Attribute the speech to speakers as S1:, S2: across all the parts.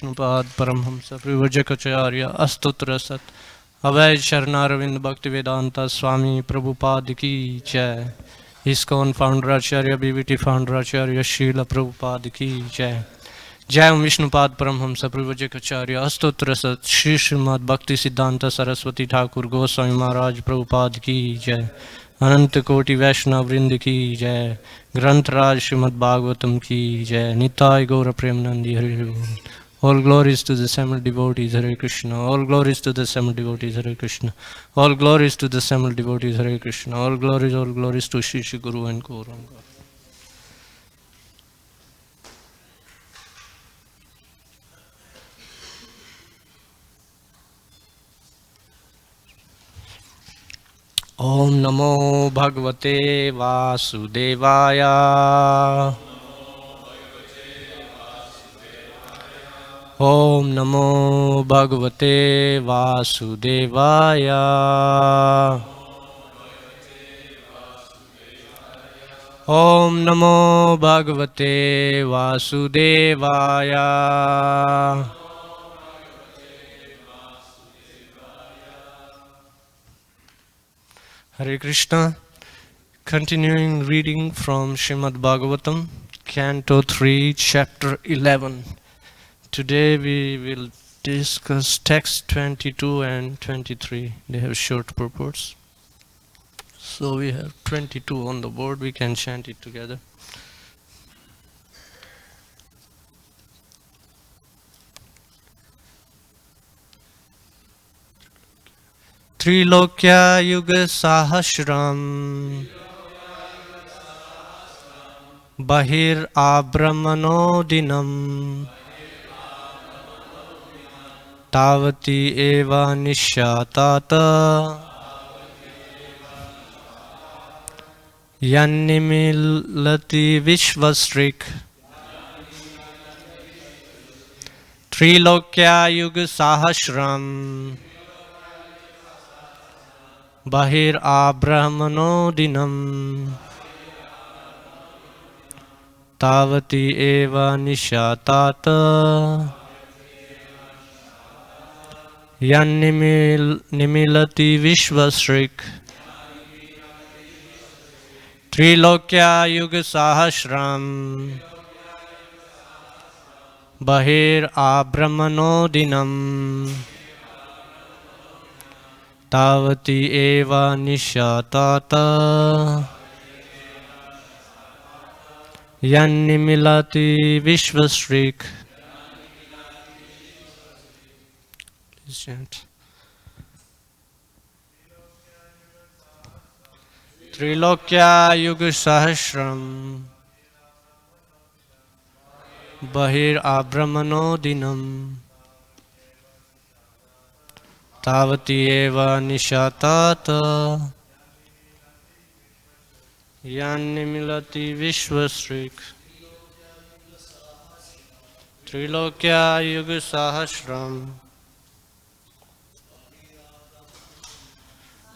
S1: विष्णुपाद परमहंस प्रभुजकाचार्य अस्तोत्र सत अवैध शरणारविंद भक्ति वेदांता स्वामी प्रभुपाद की जय। इस्कॉन फाउंडर आचार्य बीबीटी फाउंडर आचार्य शील प्रभुपाद की जय। जय विष्णुपाद परमहंस प्रभुजकाचार्य अस्तोत्र सत श्री श्रीमद् भक्ति सिद्धांत सरस्वती ठाकुर गोस्वामी महाराज प्रभुपाद की जय। अनंत कोटि वैष्णव वृंद की जय। ग्रंथराज श्रीमद् भागवतम की जय। निताय गौर प्रेमनंदी हरि बोल। All glories to the assembled devotees, Hare Krishna. All glories to the assembled devotees, Hare Krishna. All glories to the assembled devotees, Hare Krishna. All glories to Shri Shri Guru and Gauranga. Om Namo Bhagavate Vasudevaya. Om Namo Bhagavate Vasudevaya. Om Namo Bhagavate Vasudevaya. Hare Krishna. Continuing reading from Srimad Bhagavatam, Canto 3, Chapter 11. Today we will discuss text 22 and 23. They have short purports. So we have 22 on the board. We can chant it together. Trilokya Yuga Sahasram Bahir Abramano Tavati eva nishyatata Yannimilati vishvasrik Trilokya Yuga Sahasram Bahir Abrahmano Dinam Tavati eva nishyatata Yannimilati vishvasrik Trilokya Yuga Sahasram Bahir Abramano Dinam Tavati eva nishyatata Yannimilati vishvasrik. Please chant. Trilokya Yuga Sahasram Bahir Abramano Dinam Tavati eva nishyatata Yannimilati vishvasrik. Trilokya Yuga Sahasram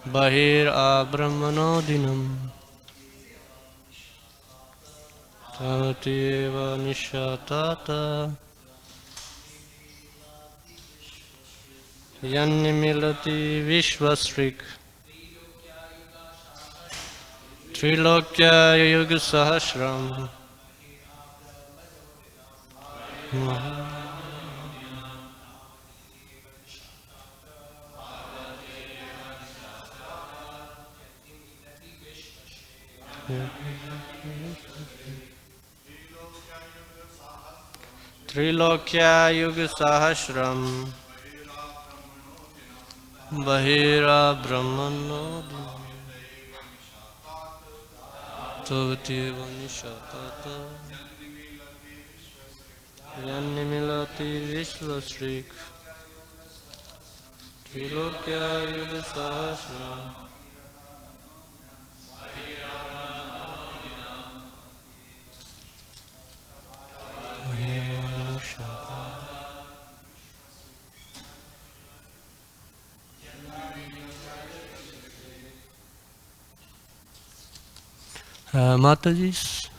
S1: Bahir Abramano Dinam Tavati eva nishyatata Yannimilati vishvasrik. Trilokya Yuga Sahasram Trilokya Yuga Sahasram Bahira Brahmano Tavati Vanishatata Yannimilati Vishvasrik. Trilokya Yuga Sahasram Mataji's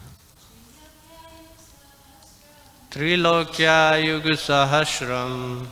S1: Trilokya Yuga Sahasram.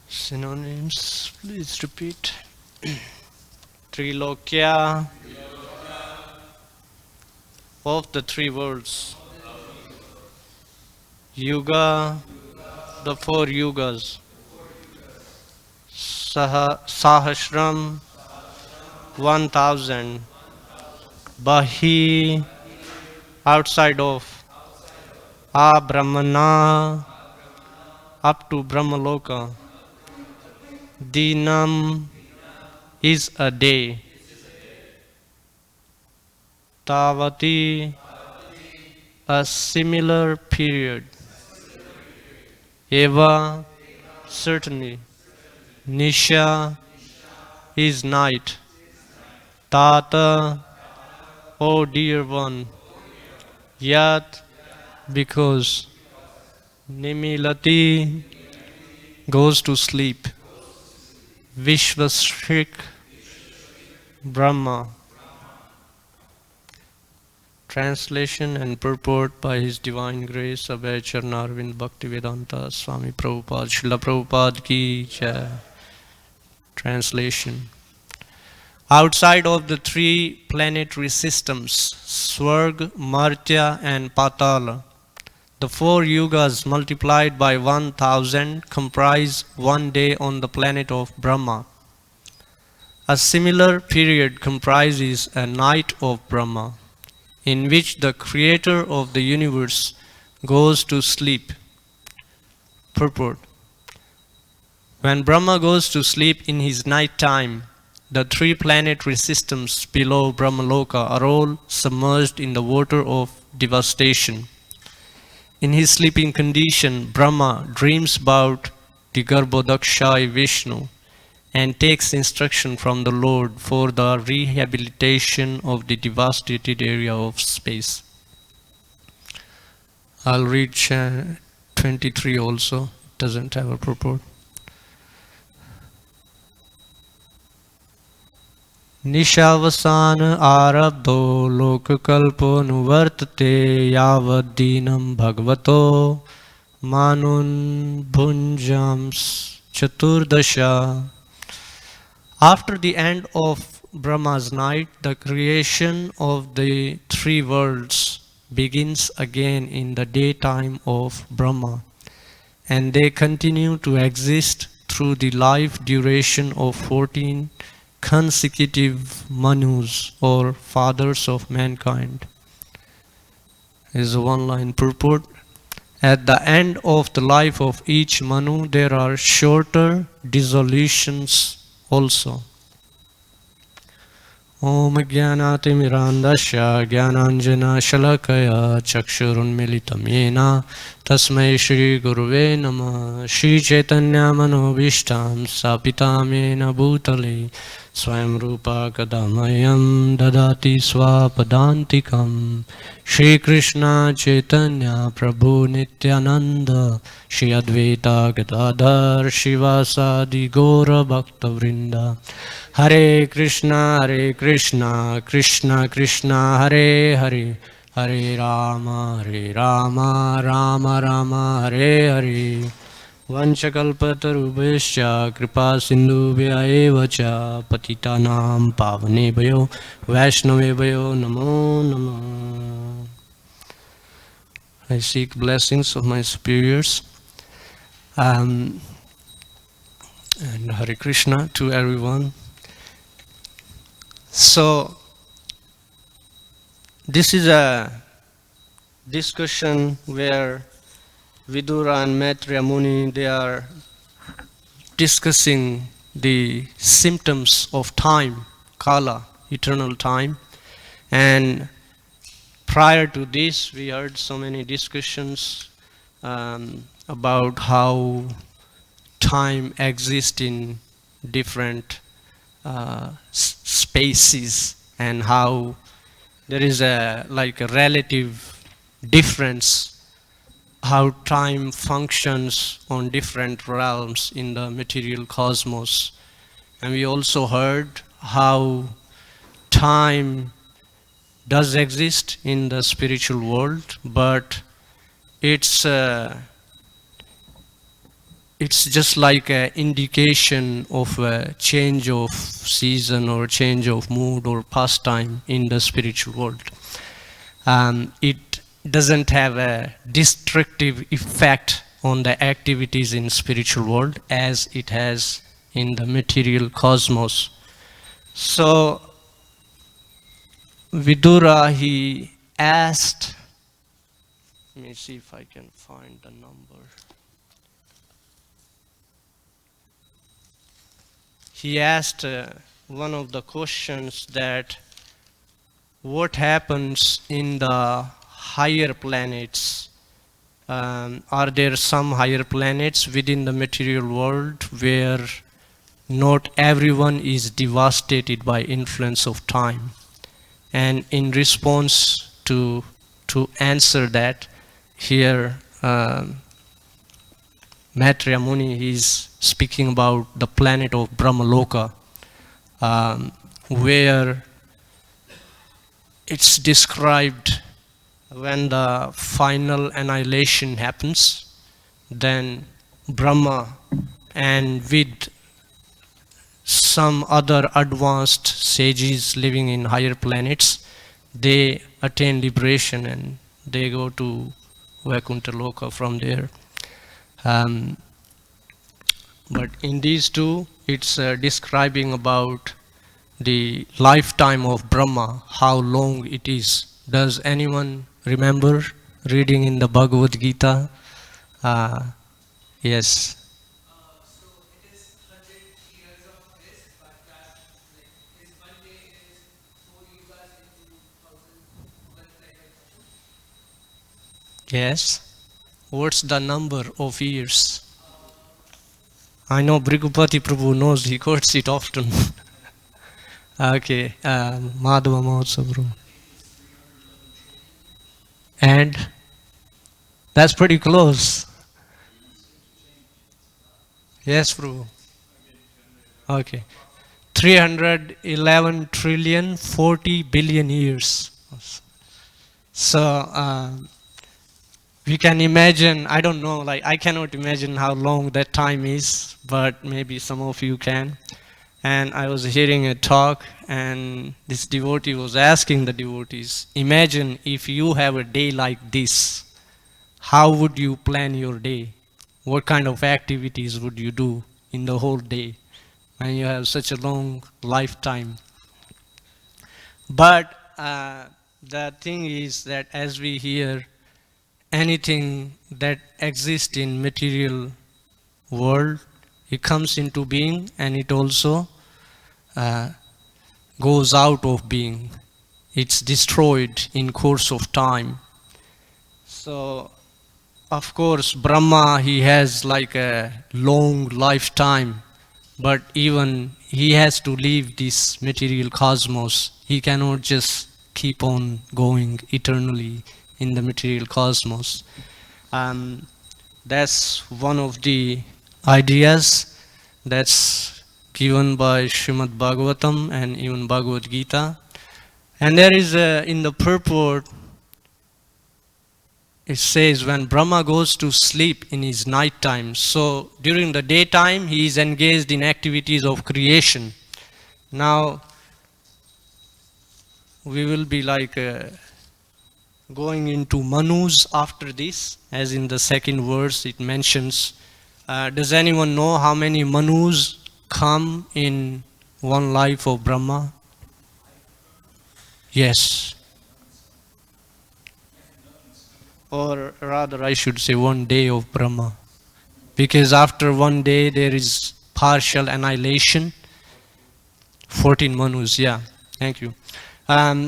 S1: Synonyms, please repeat. Trilokya, of the three worlds. Yuga, the four yugas. Sahasram, 1000. Bahi, outside of. Brahmana, up to Brahmaloka. Dinam is a day. Tavati, a similar period. Eva, certainly. Nisha is night. Tata, oh dear one. Yat, because. Nimilati, goes to sleep. Vishvashrik, Brahma. Translation and purport by His Divine Grace Abhay Charnarvind Bhaktivedanta Swami Prabhupada Srila Prabhupada Ki Jai. Translation. Outside of the three planetary systems, Swarg, Martya and Patala, the four yugas multiplied by 1000 comprise one day on the planet of Brahma. A similar period comprises a night of Brahma, in which the creator of the universe goes to sleep. Purport. When Brahma goes to sleep in his night time, the three planetary systems below Brahmaloka are all submerged in the water of devastation. In his sleeping condition, Brahma dreams about the Garbhodakshai Vishnu and takes instruction from the Lord for the rehabilitation of the devastated area of space. I'll read 23 also, it doesn't have a purport. Nishavasana arabdho lokakalpo nuvartate yavadinam bhagavato manun bhunjams chaturdasha. After the end of Brahma's night, the creation of the three worlds begins again in the daytime of Brahma, and they continue to exist through the life duration of 14 consecutive Manus, or fathers of mankind. Is a one-line purport. At the end of the life of each Manu, there are shorter dissolutions also. Om Jnanatimirandasya Jnananjana Shalakaya Chakshurunmilitam Yena Tasmai Shri Guruve Namah. Shri Chaitanya Manobishtam Sapitam Yena Bhutale Swayam Rupa Kadamayam Dadati Swapadantikam. Shri Krishna Chaitanya Prabhu Nityananda Shri Advaita Gadadhar Shivasadi Gora Bhakta Vrinda. Hare Krishna, Krishna Krishna, Hare Hare, Hare Rama, Rama Rama, Hare Hare. Vanchakalpatarubhescha kripa sindhubhya eva cha patitanam pavanebhyo vaishnavebhyo namo namo. I seek blessings of my superiors. And Hare Krishna to everyone. So, this is a discussion where Vidura and Maitreya Muni, they are discussing the symptoms of time, kala, eternal time. And prior to this, we heard so many discussions about how time exists in different spaces, and how there is a like a relative difference how time functions on different realms in the material cosmos. And we also heard how time does exist in the spiritual world, but it's it's just like an indication of a change of season or change of mood or pastime in the spiritual world. It doesn't have a destructive effect on the activities in spiritual world as it has in the material cosmos. So Vidura, he asked, let me see if I can find the number. He asked one of the questions that what happens in the higher planets. Are there some higher planets within the material world where not everyone is devastated by influence of time? And in response to answer that, here Maitreya Muni is speaking about the planet of Brahmaloka, where it's described when the final annihilation happens, then Brahma and with some other advanced sages living in higher planets, they attain liberation and they go to Vaikuntha Loka from there. But in these two, it's describing about the lifetime of Brahma, how long it is. Does anyone remember reading in the Bhagavad Gita? Yes.
S2: So it is 100 years of this, but that like is one day is 4 yugas into 1000 multiplied by 1000.
S1: Yes. What's the number of years? I know Brigupati Prabhu knows, he quotes it often. Okay, Madhava Mahotsav Prabhu. And that's pretty close. Yes, Prabhu. Okay. 311 trillion 40 billion years. So we can imagine, I don't know, like I cannot imagine how long that time is, but maybe some of you can. And I was hearing a talk, and this devotee was asking the devotees, imagine if you have a day like this, how would you plan your day? What kind of activities would you do in the whole day when you have such a long lifetime? But the thing is that as we hear, anything that exists in material world, it comes into being and it also goes out of being. It's destroyed in course of time. So of course Brahma, he has like a long lifetime, but even he has to leave this material cosmos. He cannot just keep on going eternally in the material cosmos. That's one of the ideas that's given by Srimad Bhagavatam and even Bhagavad Gita. And there is in the purport, it says when Brahma goes to sleep in his night time, so during the daytime he is engaged in activities of creation. Now we will be like going into Manus after this, as in the second verse it mentions Does anyone know how many Manus come in one life of Brahma? Yes. Or rather, I should say one day of Brahma. Because after one day there is partial annihilation. 14 Manus, yeah. Thank you.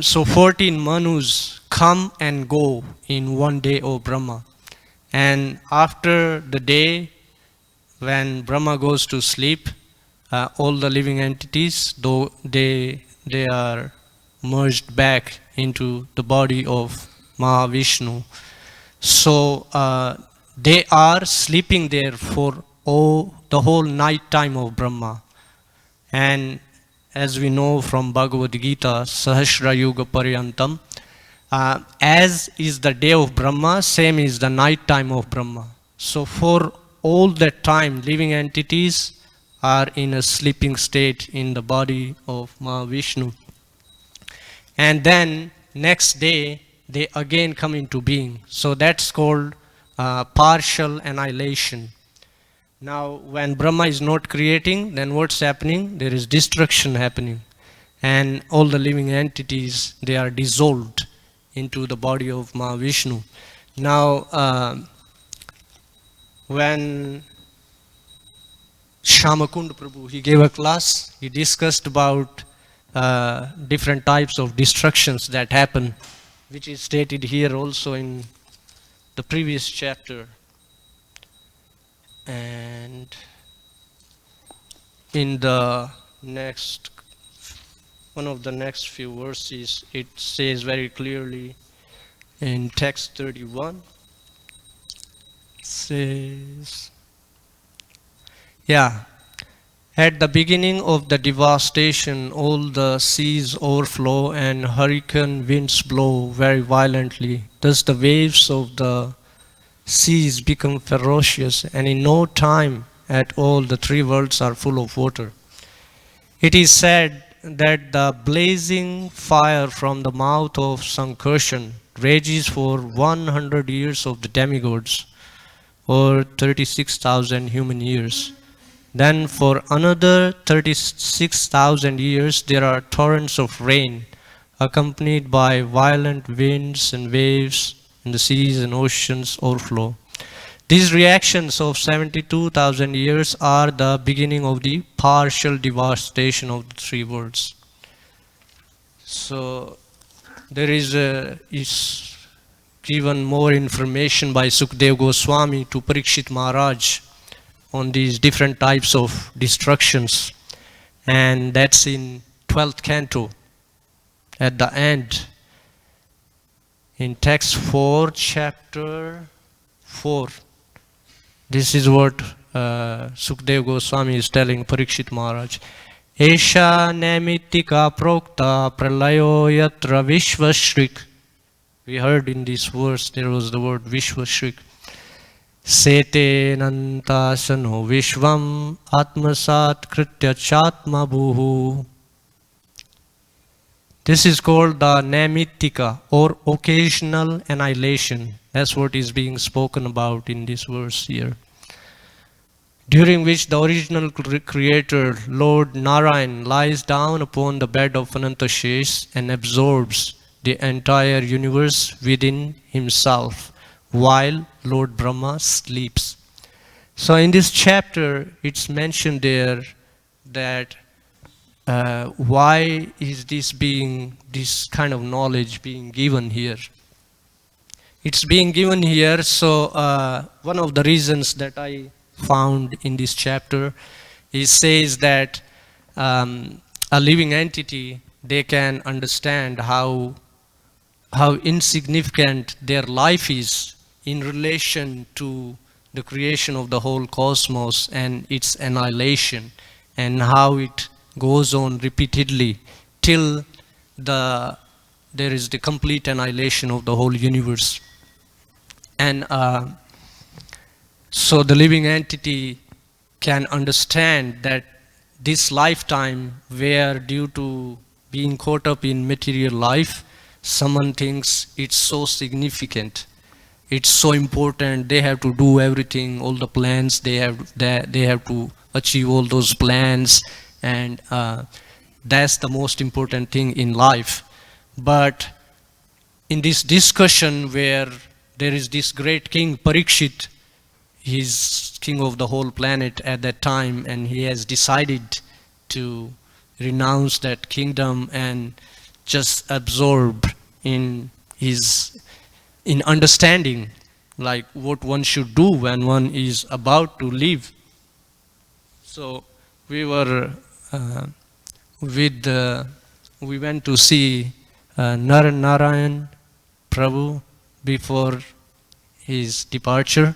S1: So 14 Manus come and go in one day of Brahma. And after the day when Brahma goes to sleep, all the living entities, though they are merged back into the body of Mahavishnu. So they are sleeping there for the whole night time of Brahma. And as we know from Bhagavad Gita, Sahasra Yuga Paryantam, as is the day of Brahma, same is the night time of Brahma. So for all that time, living entities are in a sleeping state in the body of Mahavishnu. And then next day, they again come into being. So that's called partial annihilation. Now, when Brahma is not creating, then what's happening? There is destruction happening. And all the living entities, they are dissolved into the body of Mahavishnu. Now, when Shamakund Prabhu, he gave a class, he discussed about different types of destructions that happen, which is stated here also in the previous chapter. And in the next, one of the next few verses, it says very clearly in text 31, it says, yeah, at the beginning of the devastation, all the seas overflow and hurricane winds blow very violently. Thus the waves of the seas become ferocious, and in no time at all the three worlds are full of water. It is said that the blazing fire from the mouth of Sankarshan rages for 100 years of the demigods, or 36,000 human years. Then for another 36,000 years there are torrents of rain, accompanied by violent winds and waves, and the seas and oceans overflow. These reactions of 72,000 years are the beginning of the partial devastation of the three worlds. So there is given more information by Sukdev Goswami to Parikshit Maharaj on these different types of destructions, and that's in 12th canto at the end. In text 4, chapter 4, this is what Sukdev Goswami is telling Parikshit Maharaj. Esha nemitika prokta pralayo yatra vishvashrik. We heard in this verse there was the word vishvashrik. Sete nantasano vishvam atmasat kritya chatma bhuhu. This is called the namitika, or occasional annihilation. That's what is being spoken about in this verse here. During which the original creator, Lord Narayan, lies down upon the bed of Anantashesh and absorbs the entire universe within himself, while Lord Brahma sleeps. So in this chapter, it's mentioned there that why is this kind of knowledge being given here? It's being given here, so one of the reasons that I found in this chapter, it says that a living entity, they can understand how insignificant their life is in relation to the creation of the whole cosmos and its annihilation, and how it goes on repeatedly till there is the complete annihilation of the whole universe. And so the living entity can understand that this lifetime, where due to being caught up in material life, someone thinks it's so significant, it's so important. They have to do everything, all the plans they have to achieve all those plans, and that's the most important thing in life. But in this discussion where there is this great king Parikshit, he's king of the whole planet at that time, and he has decided to renounce that kingdom and just absorb in his in understanding like what one should do when one is about to leave. So we were with we went to see Dhira-lalita Prabhu before his departure,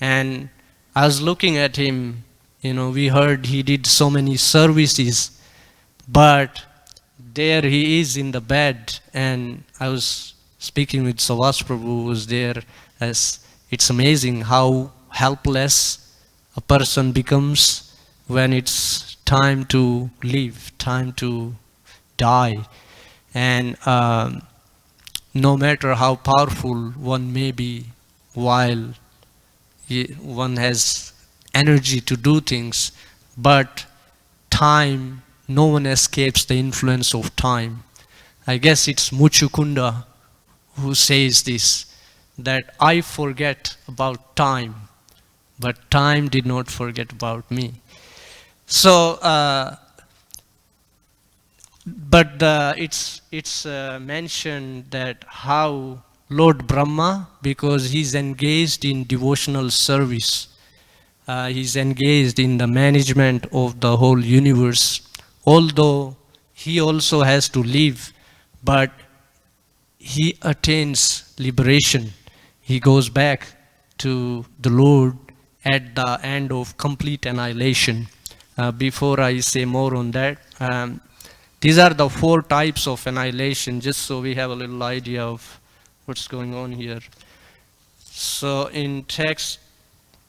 S1: and I was looking at him. We heard he did so many services, but there he is in the bed, and I was speaking with Savas Prabhu, who was there, as it's amazing how helpless a person becomes when it's time to leave, time to die. And no matter how powerful one may be, while one has energy to do things, but time, no one escapes the influence of time. I guess it's Muchukunda who says this, that I forget about time, but time did not forget about me. So, it's mentioned that how Lord Brahma, because he's engaged in devotional service, he's engaged in the management of the whole universe, although he also has to live, but he attains liberation. He goes back to the Lord at the end of complete annihilation. Before I say more on that, these are the 4 types of annihilation, just so we have a little idea of what's going on here. So in text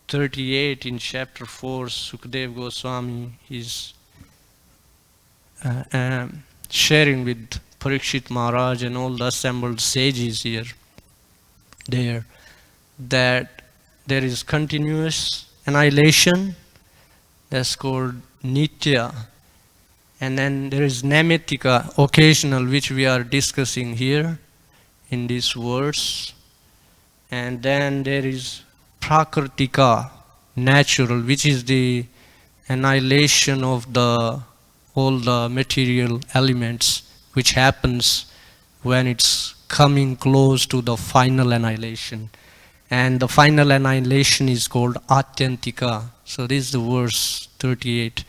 S1: 38 in chapter 4, Sukadeva Goswami is sharing with Parikshit Maharaj and all the assembled sages there, that there is continuous annihilation, that's called Nitya, and then there is Namitika, occasional, which we are discussing here in this verse, and then there is Prakritika, natural, which is the annihilation of all the material elements, which happens when it's coming close to the final annihilation. And the final annihilation is called Atyantika. So this is the verse 38.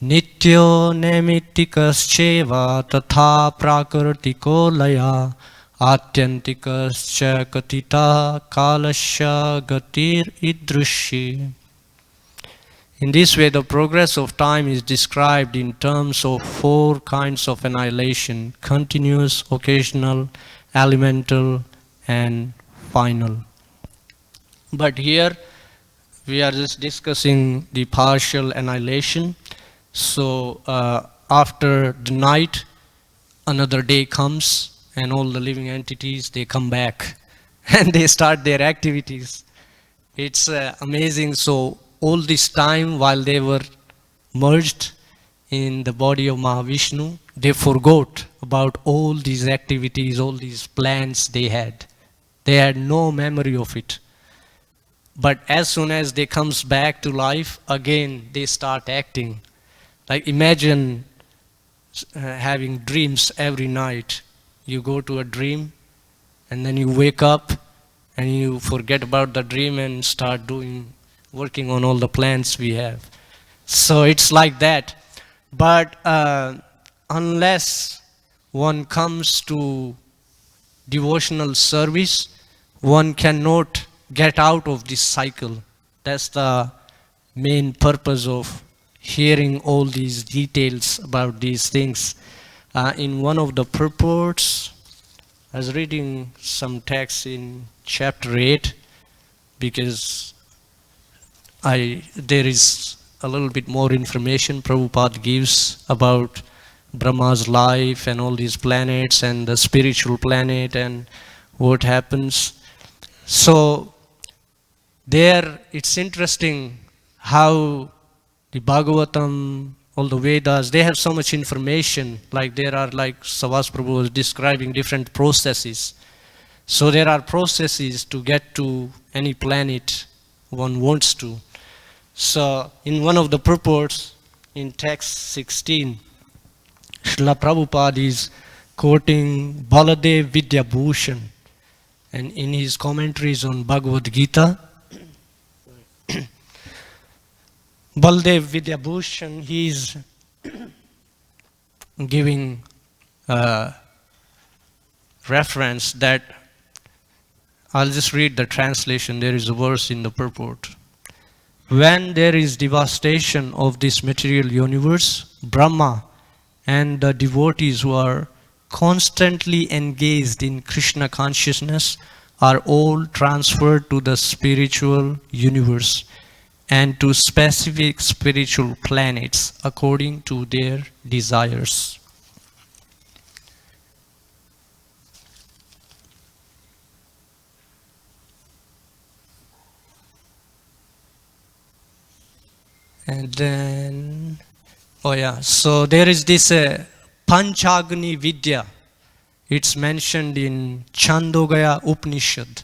S1: Nityo nemitikascheva tatha prakritiko laya atyantikascha katita kalasya gatir idrushi. In this way, the progress of time is described in terms of 4 kinds of annihilation: continuous, occasional, elemental, and final. But here we are just discussing the partial annihilation. So after the night, another day comes, and all the living entities, they come back and they start their activities. It's amazing. So all this time, while they were merged in the body of Mahavishnu, they forgot about all these activities, all these plans they had. They had no memory of it. But as soon as they comes back to life, again they start acting. Like imagine having dreams every night. You go to a dream, and then you wake up and you forget about the dream and start working on all the plans we have. So it's like that. But unless one comes to devotional service, one cannot get out of this cycle. That's the main purpose of hearing all these details about these things. In one of the purports, I was reading some text in chapter 8, because there is a little bit more information Prabhupada gives about Brahma's life and all these planets and the spiritual planet and what happens. So there it's interesting how the Bhagavatam, all the Vedas, they have so much information. Like there are, like Savas Prabhu was describing, different processes. So there are processes to get to any planet one wants to. So in one of the purports in text 16, Srila Prabhupada is quoting Baladev Vidyabhushan, and in his commentaries on Bhagavad Gita, Baladev Vidyabhushan, he is giving reference that, I'll just read the translation, there is a verse in the purport. When there is devastation of this material universe, Brahma and the devotees who are constantly engaged in Krishna consciousness are all transferred to the spiritual universe and to specific spiritual planets according to their desires. And then, so there is this Panchagni Vidya. It's mentioned in Chandogaya Upanishad.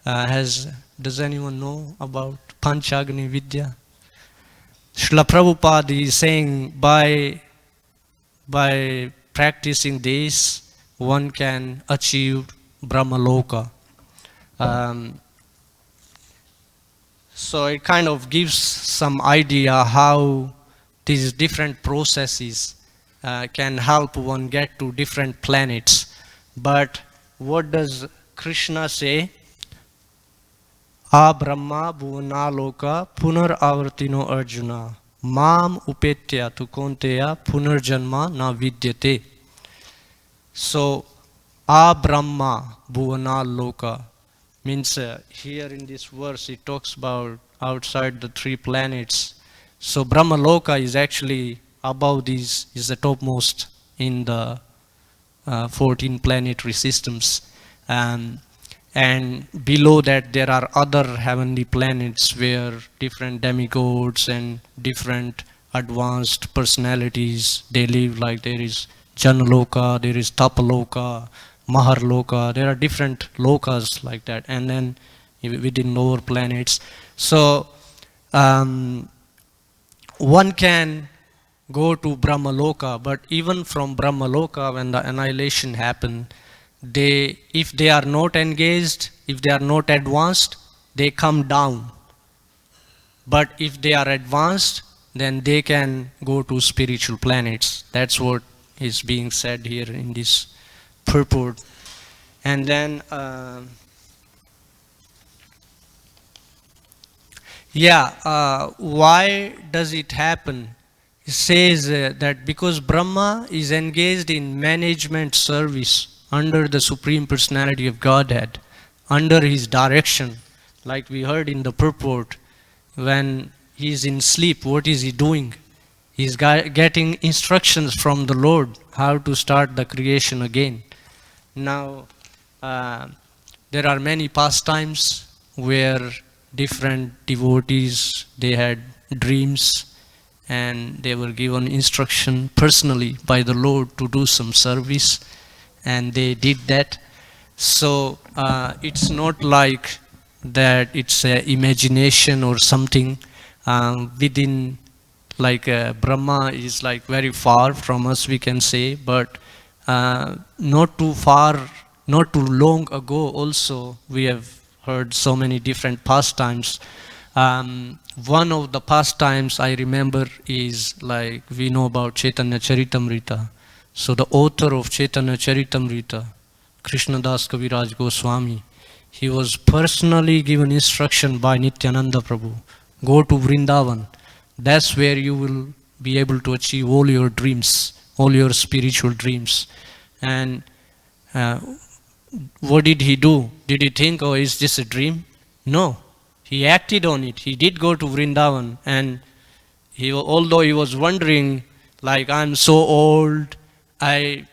S1: Does anyone know about Panchagni Vidya? Srila Prabhupada is saying by practicing this, one can achieve Brahmaloka. So it kind of gives some idea how these different processes can help one get to different planets. But what does Krishna say? A Brahma Bhuvana Loka Punar Avartino Arjuna Mam Upetya Tu Konteya Punarjanma Na Vidyate. So A Brahma Bhuvana Loka means here in this verse it talks about outside the three planets. So Brahma Loka is actually above these, is the topmost in the 14 planetary systems. And below that there are other heavenly planets where different demigods and different advanced personalities, they live. Like there is Janaloka, there is Tapaloka, Maharloka, there are different lokas like that, and then within lower planets. So one can go to Brahmaloka, but even from Brahmaloka, when the annihilation happens, if they are not engaged, if they are not advanced, they come down. But if they are advanced, then they can go to spiritual planets. That's what is being said here in this purport. And then why does it happen? It says that because Brahma is engaged in management service under the Supreme Personality of Godhead, under his direction. Like we heard in the purport, when he is in sleep, what is he doing? He is getting instructions from the Lord how to start the creation again. Now, there are many pastimes where different devotees, they had dreams and they were given instruction personally by the Lord to do some service, and they did that. So it's not like that it's imagination or something within, like Brahma is like very far from us, we can say, but not too far, not too long ago also we have heard so many different pastimes. One of the pastimes I remember is, like, we know about Chaitanya Charitamrita. So the author of Chaitanya Charitamrita, Krishnadas Kaviraj Goswami, he was personally given instruction by Nityananda Prabhu, go to Vrindavan. That's where you will be able to achieve all your dreams, all your spiritual dreams. And what did he do? Did he think, oh, is this a dream? No. He acted on it. He did go to Vrindavan, and although he was wondering, like, I'm so old, I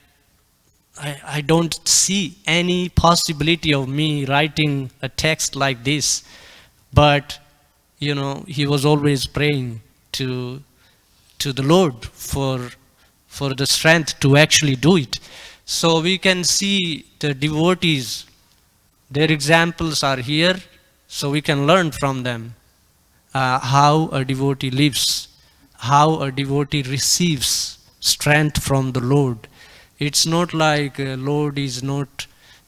S1: I don't see any possibility of me writing a text like this. But, he was always praying to the Lord for the strength to actually do it. So we can see the devotees, their examples are here, so we can learn from them how a devotee lives, how a devotee receives strength from the Lord. It's not like Lord is not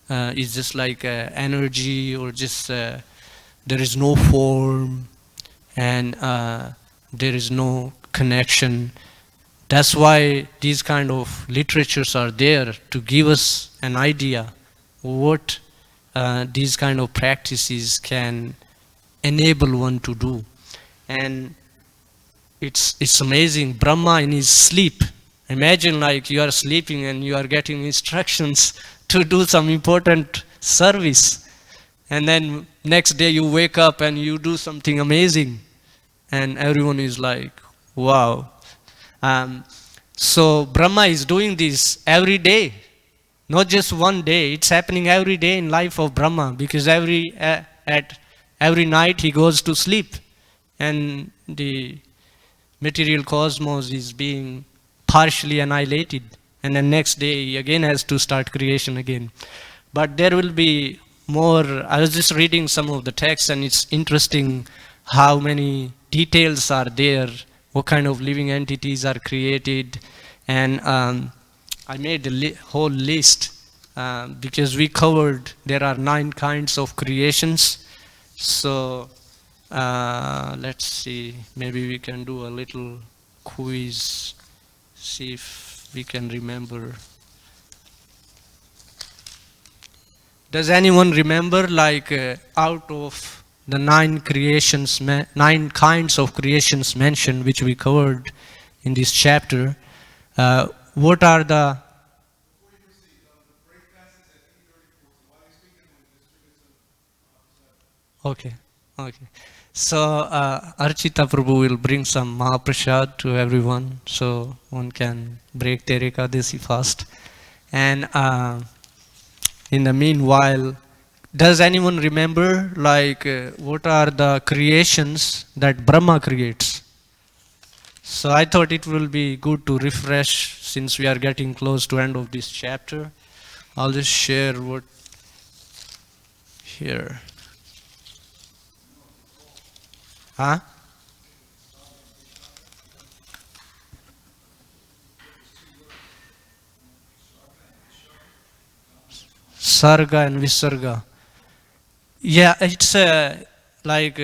S1: is just like energy, or just there is no form, and there is no connection. That's why these kind of literatures are there, to give us an idea what these kind of practices can enable one to do. And it's amazing. Brahma in his sleep, imagine like you are sleeping and you are getting instructions to do some important service, and then next day you wake up and you do something amazing, and everyone is like, wow. So Brahma is doing this every day, not just one day. It's happening every day in life of Brahma, because at every night he goes to sleep, and the material cosmos is being partially annihilated, and then next day he again has to start creation again. But there will be more. I was just reading some of the texts, and it's interesting how many details are there, what kind of living entities are created. And I made a whole list because we covered there are 9 kinds of creations. So let's see, maybe we can do a little quiz, see if we can remember. Does anyone remember, like out of the 9 creations, 9 kinds of creations mentioned, which we covered in this chapter, what are the... Okay. So Archita Prabhu will bring some Mahaprasad to everyone, so one can break their Ekadasi fast. And in the meanwhile, does anyone remember, like what are the creations that Brahma creates? So I thought it will be good to refresh, since we are getting close to end of this chapter. I'll just share what here. Huh? Sarga and Visarga. Yeah, it's like,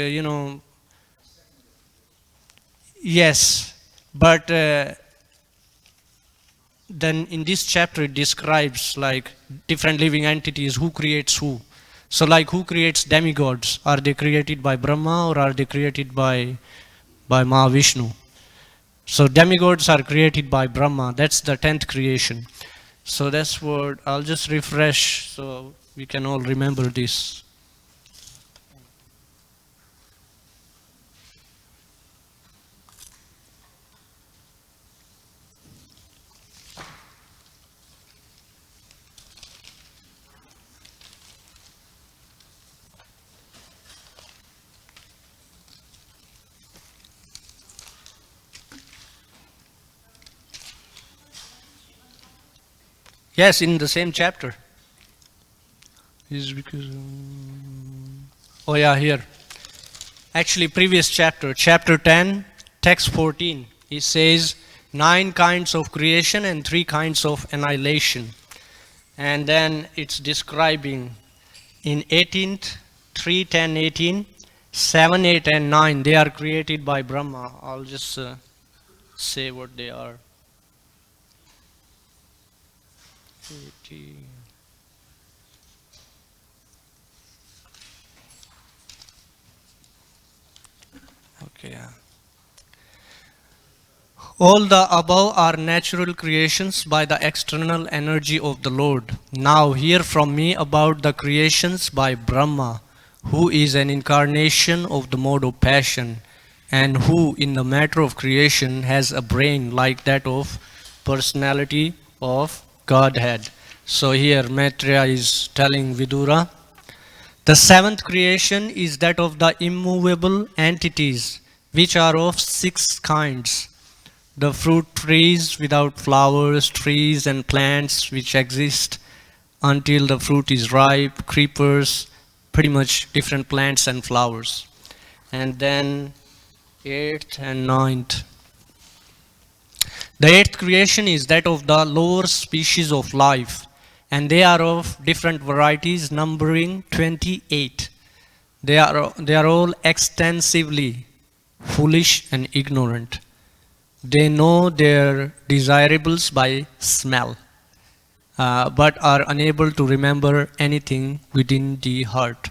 S1: yes, but then in this chapter it describes like different living entities, who creates who. So like, who creates demigods? Are they created by Brahma, or are they created by Mahavishnu? So demigods are created by Brahma. That's the 10th creation. So that's what I'll just refresh so we can all remember this. Yes, in the same chapter. Is because oh yeah, here. Actually, previous chapter, chapter 10, text 14. It says 9 kinds of creation and 3 kinds of annihilation. And then it's describing in 18th, 3, 10, 18, 7, 8, and 9. They are created by Brahma. I'll just say what they are. 18. Okay. All the above are natural creations by the external energy of the Lord. Now hear from me about the creations by Brahma, who is an incarnation of the mode of passion, and who in the matter of creation has a brain like that of personality of Godhead. So here Maitreya is telling Vidura, the seventh creation is that of the immovable entities, which are of six kinds. The fruit trees without flowers, trees and plants which exist until the fruit is ripe, creepers, pretty much different plants and flowers. And then eighth and ninth. The eighth creation is that of the lower species of life, and they are of different varieties, numbering 28. They are all extensively foolish and ignorant. They know their desirables by smell, but are unable to remember anything within the heart.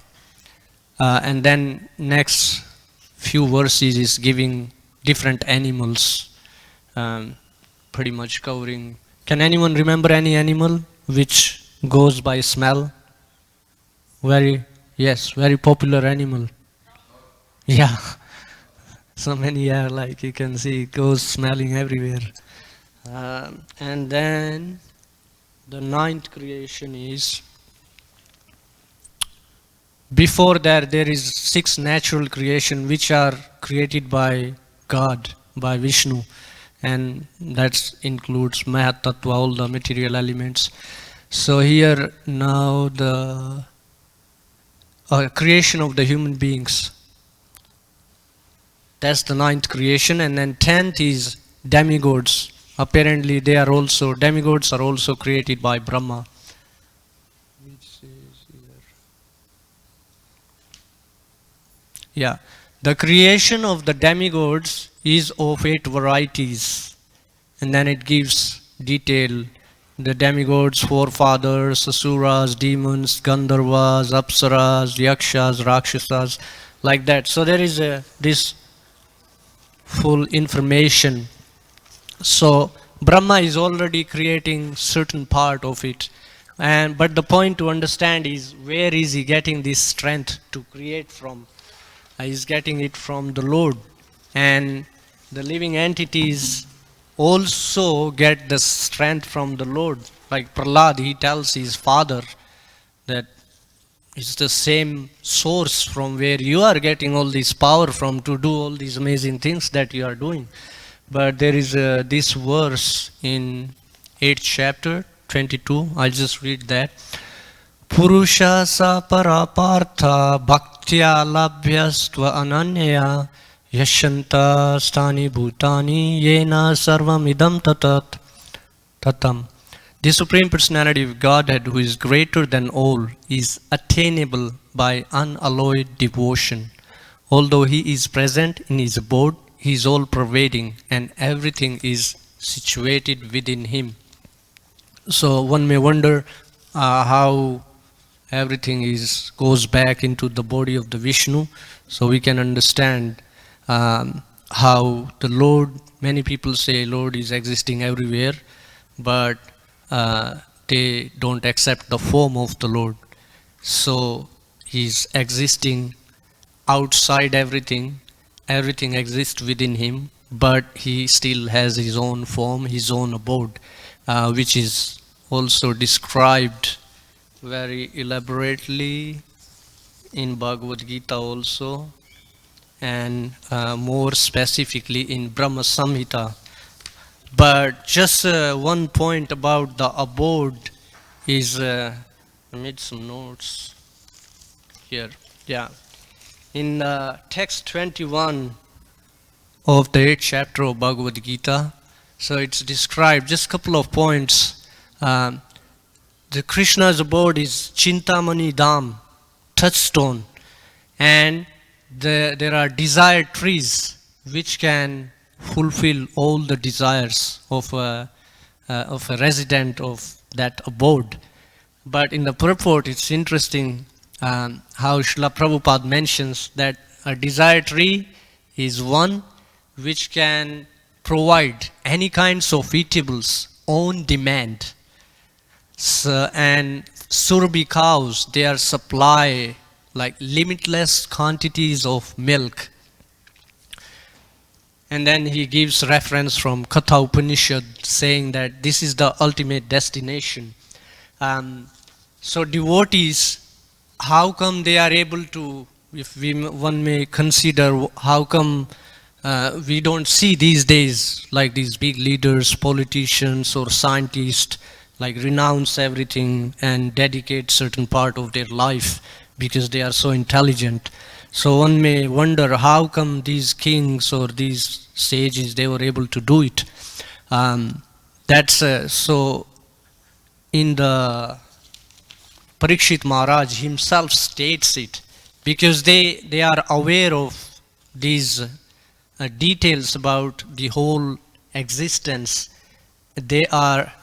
S1: And then next few verses is giving different animals, um, pretty much covering. Can anyone remember any animal which goes by smell? Very popular animal. Yeah, so many are like you can see it goes smelling everywhere. And then the ninth creation is, before that there is six natural creation which are created by God, by Vishnu, and that includes Mahatattva, all the material elements. So here now the creation of the human beings. That's the ninth creation, and then 10th is demigods. Apparently they are also, demigods are also created by Brahma. Which is here. Yeah, the creation of the demigods is of 8 varieties, and then it gives detail. The demigods, forefathers, asuras, demons, gandharvas, apsaras, yakshas, rakshasas, like that. So there is this full information. So Brahma is already creating certain part of it, and but the point to understand is where is he getting this strength to create from? He's getting it from the Lord, and the living entities also get the strength from the Lord. Like Prahlad, he tells his father that it's the same source from where you are getting all this power from to do all these amazing things that you are doing. But there is this verse in 8th chapter 22. I'll just read that. Purusha sa parapartha bhaktya labhyastva ananya yashanta stani bhutani yena sarvam idam tatam. The Supreme Personality of Godhead, who is greater than all, is attainable by unalloyed devotion. Although he is present in his abode, he is all-pervading, and everything is situated within him. So one may wonder how everything goes back into the body of the Vishnu. So we can understand how the Lord, many people say Lord is existing everywhere, but they don't accept the form of the Lord. So he's existing outside everything. Everything exists within him, but he still has his own form, his own abode, which is also described very elaborately in Bhagavad Gita also, and more specifically in Brahma Samhita. But just one point about the abode is, I made some notes here. Yeah, in text 21 of the 8th chapter of Bhagavad Gita, so it's described, just a couple of points. The Krishna's abode is Chintamani Dham, touchstone, and there are desire trees which can fulfill all the desires of a resident of that abode. But in the purport, it's interesting how Srila Prabhupada mentions that a desire tree is one which can provide any kinds of eatables on demand. So, and Surabhi cows, they are supply like limitless quantities of milk. And then he gives reference from Katha Upanishad saying that this is the ultimate destination. So devotees, how come they are able to, if one may consider, how come we don't see these days like these big leaders, politicians or scientists like renounce everything and dedicate certain part of their life because they are so intelligent. So one may wonder how come these kings or these sages, they were able to do it. So in the Parikshit Maharaj himself states it, because they are aware of these details about the whole existence. They are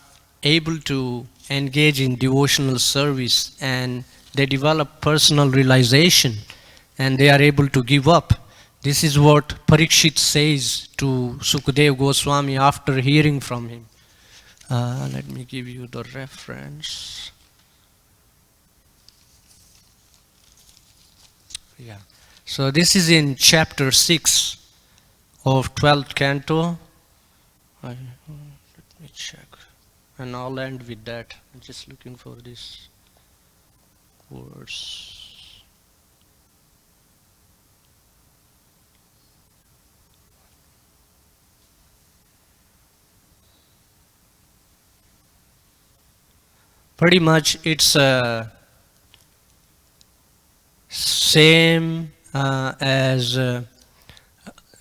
S1: able to engage in devotional service, and they develop personal realization, and they are able to give up. This is what Parikshit says to Sukadeva Goswami after hearing from him. Let me give you the reference. Yeah. So this is in chapter 6 of 12th canto. Let me check. And I'll end with that. I'm just looking for this verse. Pretty much it's same as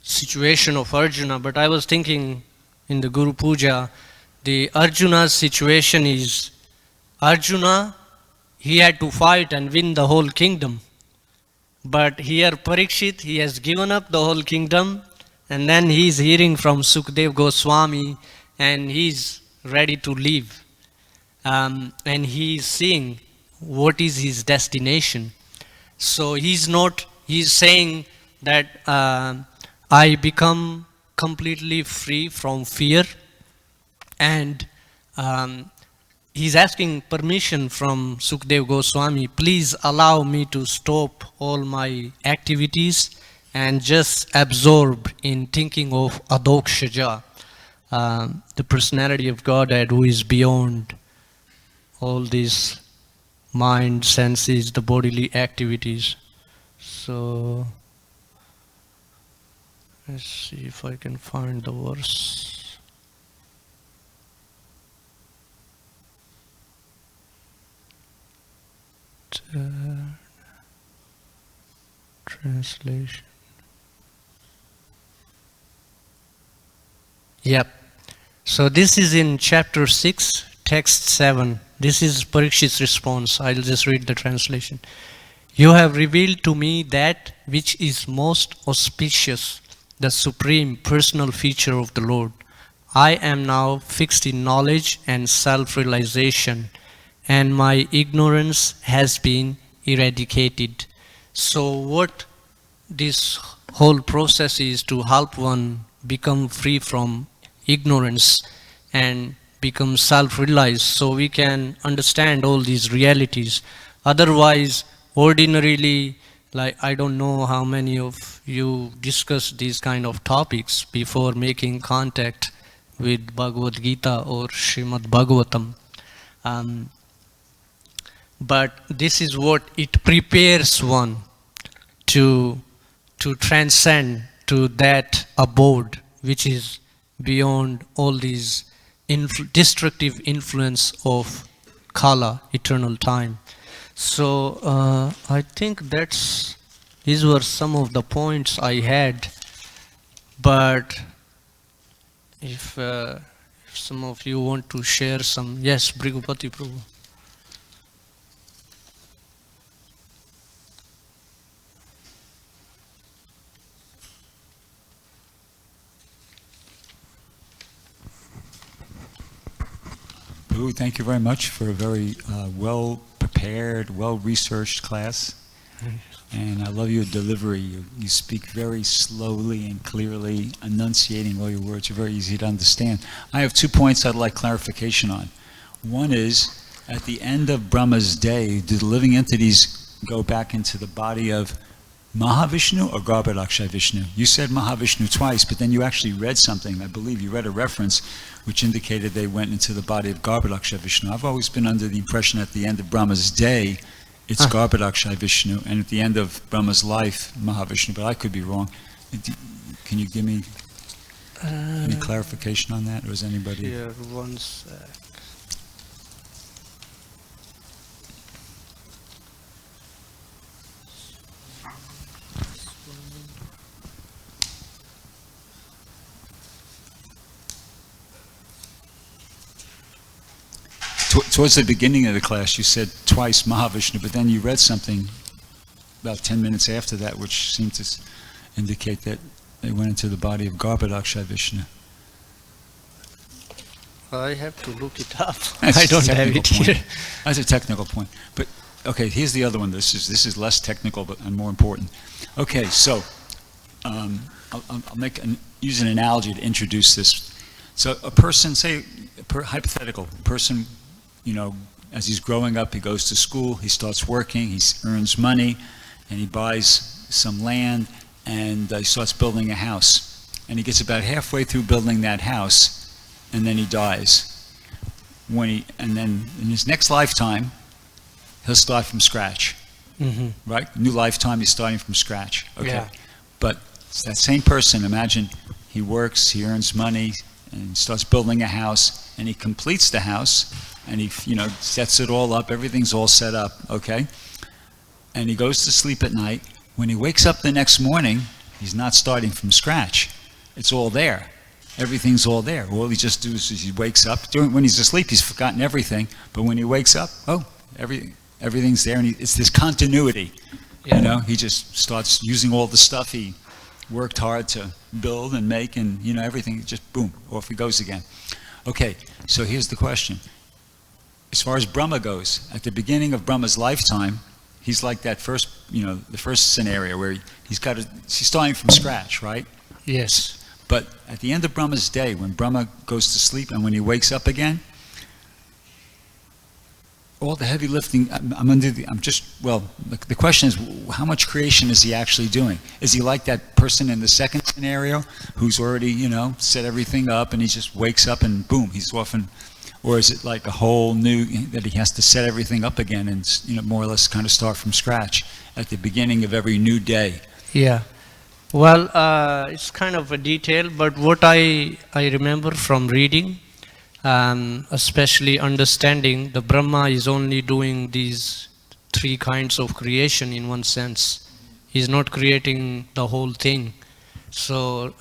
S1: situation of Arjuna, but I was thinking in the Guru Puja, the Arjuna's situation is, Arjuna, he had to fight and win the whole kingdom. But here Parikshit, he has given up the whole kingdom, and then he is hearing from Sukadeva Goswami, and he is ready to leave. And he is seeing what is his destination. So he's saying that I become completely free from fear, and he's asking permission from Sukadeva Goswami, please allow me to stop all my activities and just absorb in thinking of Adokshaja, the personality of Godhead who is beyond all these mind, senses, the bodily activities. So let's see if I can find the verse. Translation. Yep. So this is in chapter 6, text 7. This is Parikshit's response. I'll just read the translation. You have revealed to me that which is most auspicious, the supreme personal feature of the Lord. I am now fixed in knowledge and self-realization, and my ignorance has been eradicated. So what this whole process is to help one become free from ignorance and become self-realized, so we can understand all these realities. Otherwise, ordinarily, like I don't know how many of you discuss these kind of topics before making contact with Bhagavad Gita or Srimad Bhagavatam. But this is what it prepares one to transcend to that abode which is beyond all these destructive influence of Kala, eternal time. So I think these were some of the points I had. But if some of you want to share some, yes, Bhrigupati Prabhu.
S3: Prabhu, thank you very much for a very well-prepared, well-researched class. And I love your delivery. You speak very slowly and clearly, enunciating all your words. You're very easy to understand. I have 2 points I'd like clarification on. One is, at the end of Brahma's day, do the living entities go back into the body of Mahavishnu or Garbhodakshaya Vishnu? You said Mahavishnu twice, but then you actually read something. I believe you read a reference which indicated they went into the body of Garbhodakshaya Vishnu. I've always been under the impression at the end of Brahma's day, it's Garbhodakshaya Vishnu, and at the end of Brahma's life, Mahavishnu, but I could be wrong. Can you give me any clarification on that, or is anybody?
S1: Here, one sec.
S3: Towards the beginning of the class, you said twice Mahavishnu, but then you read something about 10 minutes after that, which seemed to indicate that they went into the body of Garbhodakshaya Vishnu.
S1: I have to look it up.
S3: That's
S1: I
S3: a
S1: don't have
S3: technical
S1: it
S3: point.
S1: here.
S3: That's a technical point. But okay, here's the other one. This is less technical but and more important. Okay, so I'll use an analogy to introduce this. So a person, say, hypothetical person, you know, as he's growing up, he goes to school, he starts working, he earns money, and he buys some land, and he starts building a house. And he gets about halfway through building that house, and then he dies. And then in his next lifetime, he'll start from scratch. Right? New lifetime, he's starting from scratch. Okay.
S1: Yeah.
S3: But it's that same person, imagine he works, he earns money, and starts building a house, and he completes the house, and he, you know, sets it all up, everything's all set up, okay? And he goes to sleep at night. When he wakes up the next morning, he's not starting from scratch. It's all there. Everything's all there. All he just does is he wakes up. When he's asleep, he's forgotten everything, but when he wakes up, oh, everything's there, and it's this continuity.
S1: Yeah.
S3: You know, he just starts using all the stuff he worked hard to build and make, and you know, everything just boom, off he goes again. Okay, so here's the question. As far as Brahma goes, at the beginning of Brahma's lifetime, he's like that first, you know, the first scenario where he's starting from scratch, right?
S1: Yes.
S3: But at the end of Brahma's day, when Brahma goes to sleep and when he wakes up again, all the heavy lifting, the question is, how much creation is he actually doing? Is he like that person in the second scenario who's already, you know, set everything up and he just wakes up and boom, he's off, and, or is it like a whole new, that he has to set everything up again and, you know, more or less kind of start from scratch at the beginning of every new day?
S1: Yeah. Well, it's kind of a detail, but what I remember from reading, especially understanding, the Brahma is only doing these three kinds of creation in one sense. He's not creating the whole thing. So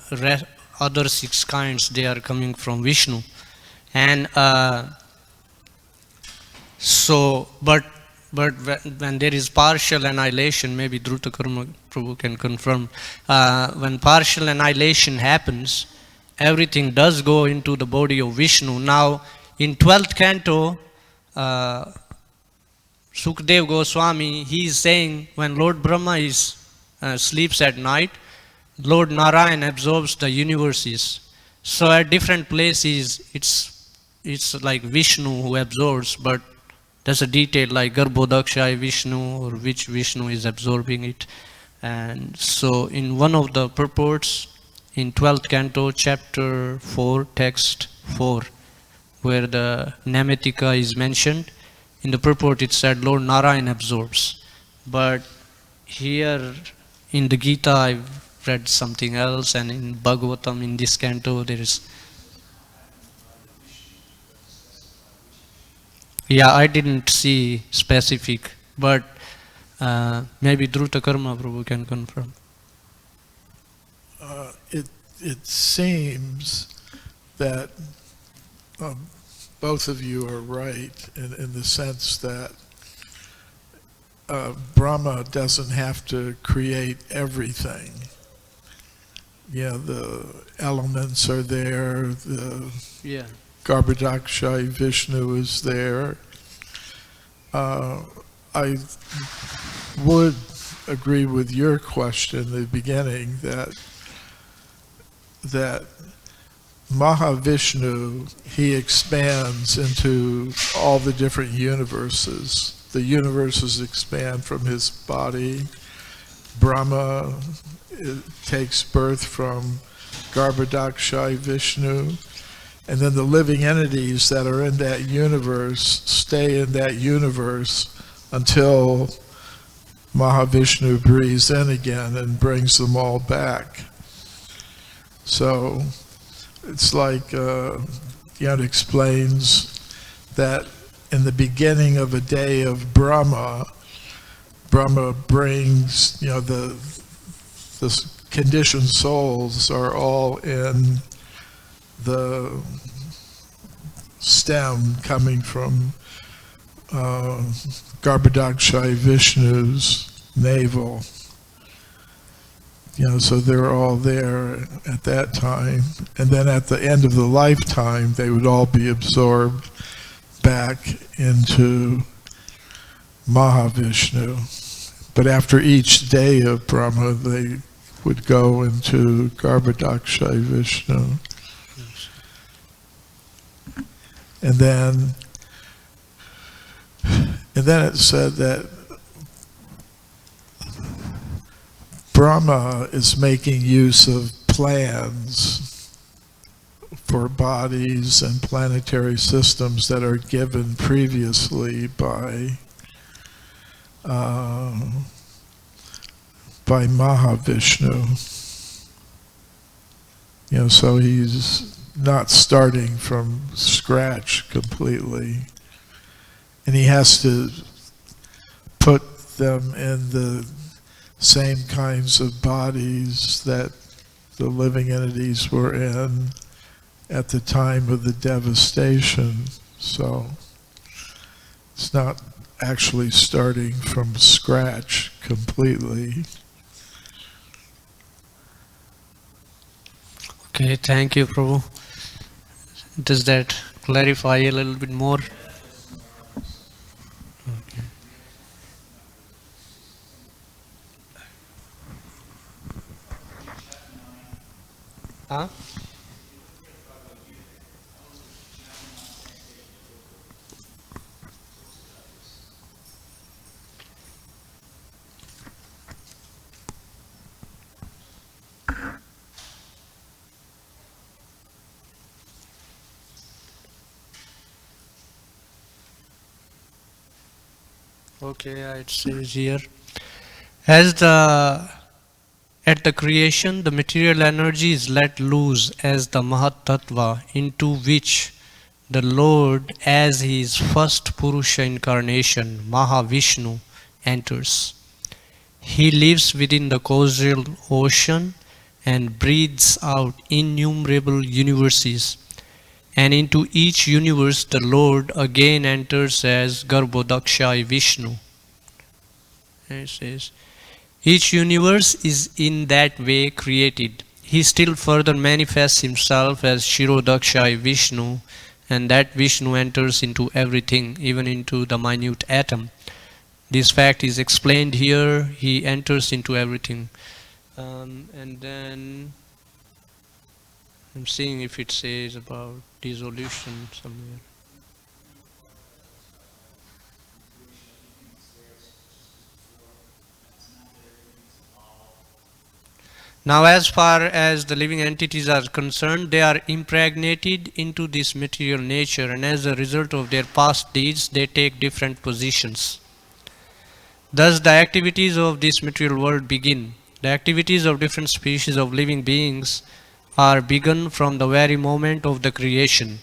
S1: other six kinds, they are coming from Vishnu. And but when there is partial annihilation, maybe Dhira-lalita Prabhu can confirm, when partial annihilation happens, everything does go into the body of Vishnu. Now, in 12th canto, Sukdev Goswami, he is saying when Lord Brahma sleeps at night, Lord Narayan absorbs the universes. So at different places, it's like Vishnu who absorbs, but there's a detail like Garbhodakshaya Vishnu, or which Vishnu is absorbing it. And so in one of the purports, in 12th canto, chapter 4, text 4, where the Namatika is mentioned, in the purport it said Lord Narayan absorbs. But here in the Gita I've read something else, and in Bhagavatam, in this canto, there is... Yeah, I didn't see specific, but maybe Dhruta Karma Prabhu can confirm.
S4: It seems that both of you are right in the sense that Brahma doesn't have to create everything. You know, the elements are there, the Garbhodakshaya Vishnu is there. I would agree with your question in the beginning that Mahavishnu, he expands into all the different universes. The universes expand from his body, Brahma takes birth from Garbhodaksha Vishnu, and then the living entities that are in that universe stay in that universe until Mahavishnu breathes in again and brings them all back. So it's like, it explains that in the beginning of a day of Brahma, Brahma brings, the conditioned souls are all in the stem coming from Garbhodaksha Vishnu's navel. So they're all there at that time. And then at the end of the lifetime, they would all be absorbed back into Mahavishnu. But after each day of Brahma, they would go into Garbhodaksha Vishnu. And then it said that Brahma is making use of plans for bodies and planetary systems that are given previously by Mahavishnu. So he's not starting from scratch completely. And he has to put them in the same kinds of bodies that the living entities were in at the time of the devastation. So it's not actually starting from scratch completely.
S1: Okay, thank you, Prabhu. Does that clarify a little bit more? Okay. Huh? Okay, it says here, at the creation, the material energy is let loose as the Mahat Tattva, into which the Lord, as his first Purusha incarnation, Mahavishnu, enters. He lives within the causal ocean and breathes out innumerable universes. And into each universe the Lord again enters as Garbhodaksha Vishnu. And it says, each universe is in that way created. He still further manifests himself as Shirodaksha Vishnu, and that Vishnu enters into everything, even into the minute atom. This fact is explained here. He enters into everything. And then I'm seeing if it says about dissolution somewhere. Now, as far as the living entities are concerned, they are impregnated into this material nature, and as a result of their past deeds, they take different positions. Thus, the activities of this material world begin. The activities of different species of living beings are begun from the very moment of the creation.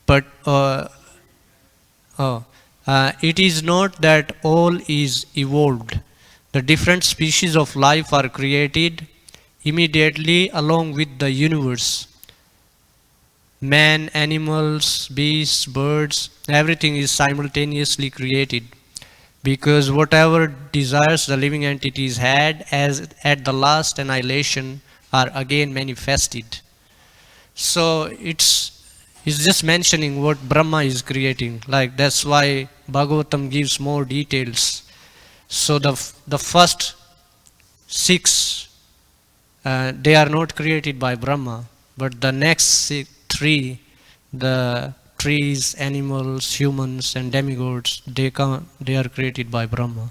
S1: But it is not that all is evolved. The different species of life are created immediately along with the universe. Man, animals, beasts, birds, everything is simultaneously created, because whatever desires the living entities had as at the last annihilation are again manifested. So it's just mentioning what Brahma is creating. Like that's why Bhagavatam gives more details. So the first six, they are not created by Brahma, but the next three, the trees, animals, humans, and demigods, they are created by Brahma.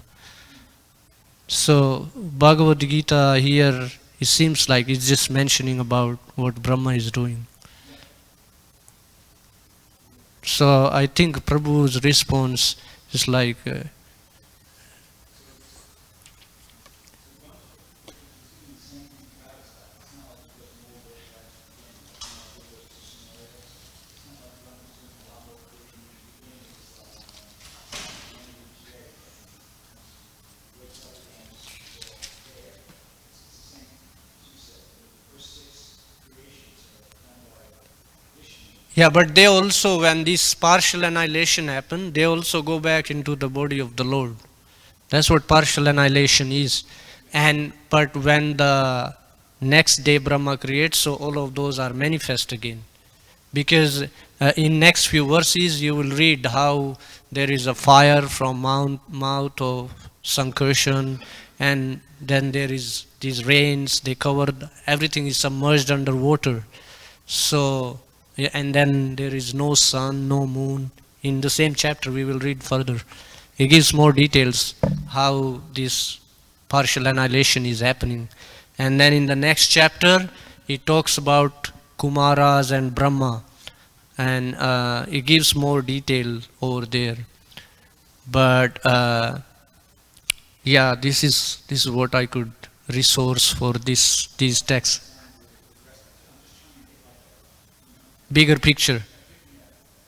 S1: So Bhagavad Gita here, it seems like it's just mentioning about what Brahma is doing. So I think Prabhu's response is like, yeah, but they also, when this partial annihilation happen, they also go back into the body of the Lord. That's what partial annihilation is. And but when the next day Brahma creates, so all of those are manifest again. Because in next few verses you will read how there is a fire from mouth of Sankarshan, and then there is these rains, they covered, everything is submerged under water. So, yeah, and then there is no sun, no moon. In the same chapter we will read further. He gives more details how this partial annihilation is happening. And then in the next chapter, he talks about Kumaras and Brahma. And he gives more detail over there. But yeah, this is what I could resource for these texts. Bigger picture.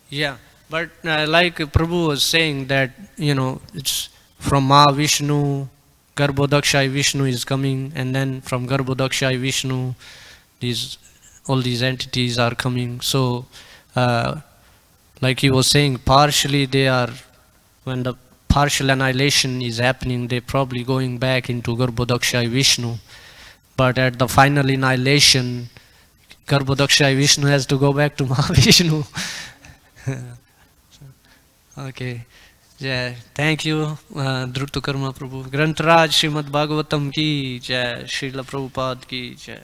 S1: Yeah, but like Prabhu was saying that, it's from Mahavishnu, Garbhodakshai Vishnu is coming, and then from Garbhodakshai Vishnu, all these entities are coming. So, like he was saying, partially they are, when the partial annihilation is happening, they're probably going back into Garbhodakshai Vishnu. But at the final annihilation, Garbhodakshai Vishnu has to go back to Mahavishnu. Okay. Jai. Thank you, Dhruta Karma Prabhu. Grantaraj Srimad Bhagavatam ki jai. Srila Prabhupada ki jai.